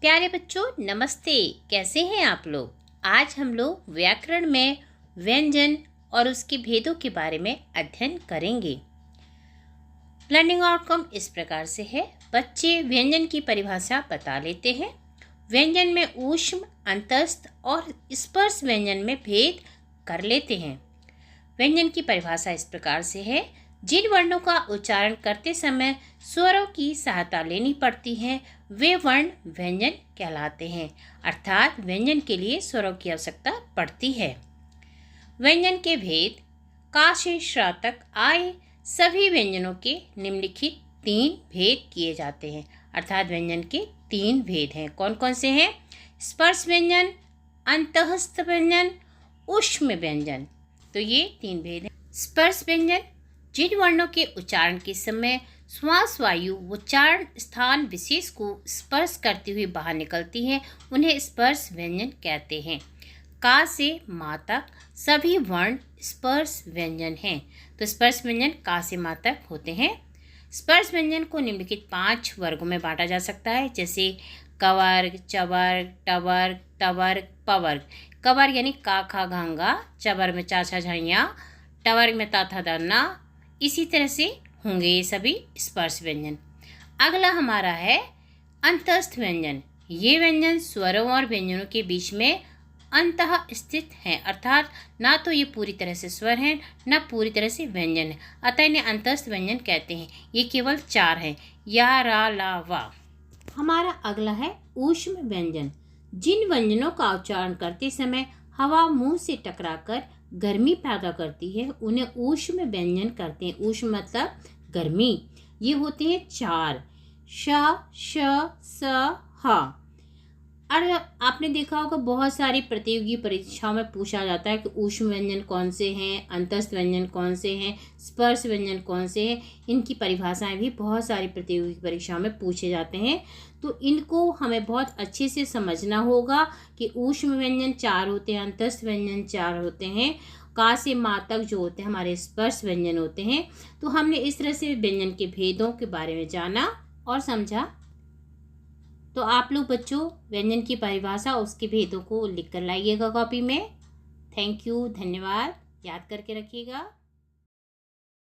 प्यारे बच्चों नमस्ते। कैसे हैं आप लोग। आज हम लोग व्याकरण में व्यंजन और उसके भेदों के बारे में अध्ययन करेंगे। लर्निंग आउटकम इस प्रकार से है। बच्चे व्यंजन की परिभाषा बता लेते हैं। व्यंजन में ऊष्म, अंतस्थ और स्पर्श व्यंजन में भेद कर लेते हैं। व्यंजन की परिभाषा इस प्रकार से है। जिन वर्णों का उच्चारण करते समय स्वरों की सहायता लेनी पड़ती है वे वर्ण व्यंजन कहलाते हैं, अर्थात व्यंजन के लिए स्वरों की आवश्यकता पड़ती है। व्यंजन के भेद। का से श्रा तक आए सभी व्यंजनों के निम्नलिखित 3 भेद किए जाते हैं, अर्थात व्यंजन के 3 भेद हैं। कौन कौन से हैं? स्पर्श व्यंजन, अंतःस्थ व्यंजन, ऊष्म व्यंजन। तो ये 3 भेद हैं। स्पर्श व्यंजन जिन वर्णों के उच्चारण के समय श्वास वायु उच्चारण स्थान विशेष को स्पर्श करती हुई बाहर निकलती है उन्हें स्पर्श व्यंजन कहते हैं। का से मा तक सभी वर्ण स्पर्श व्यंजन हैं। तो स्पर्श व्यंजन का से मा तक होते हैं। स्पर्श व्यंजन को निम्नलिखित 5 वर्गों में बांटा जा सकता है, जैसे कवर्ग, चवर्ग, टवर्ग, तवर्ग, पवर्ग। कवर्ग यानी का खा घांगा, चवर्ग में चा छा झैया, टवर्ग में ता था दन्ना। इसी तरह से होंगे ये सभी स्पर्श व्यंजन। अगला हमारा है अंतःस्थ व्यंजन। ये व्यंजन स्वरों और व्यंजनों के बीच में अंतः स्थित हैं, अर्थात ना तो ये पूरी तरह से स्वर हैं ना पूरी तरह से व्यंजन है, अतः इन्हें अंतःस्थ व्यंजन कहते हैं। ये केवल 4 हैं, या, रा, ला, वा। हमारा अगला है ऊष्म व्यंजन। जिन व्यंजनों का उच्चारण करते समय हवा मुंह से टकराकर गर्मी पैदा करती है उन्हें ऊष्म व्यंजन कहते हैं। ऊष्म मतलब गर्मी। ये होते हैं 4, श, श, स, ह। और आपने देखा होगा बहुत सारी प्रतियोगी परीक्षाओं में पूछा जाता है कि ऊष्म व्यंजन कौन से हैं, अंतःस्थ व्यंजन कौन से हैं, स्पर्श व्यंजन कौन से हैं। इनकी परिभाषाएं भी बहुत सारी प्रतियोगी परीक्षाओं में पूछे जाते हैं। तो इनको हमें बहुत अच्छे से समझना होगा कि ऊष्म व्यंजन 4 होते हैं, अंतःस्थ व्यंजन 4 होते हैं, का से मा तक जो होते हैं हमारे स्पर्श व्यंजन होते हैं। तो हमने इस तरह से व्यंजन के भेदों के बारे में जाना और समझा। तो आप लोग बच्चों व्यंजन की परिभाषा उसके भेदों को लिख कर लाइएगा कॉपी में। थैंक यू, धन्यवाद। याद करके रखिएगा।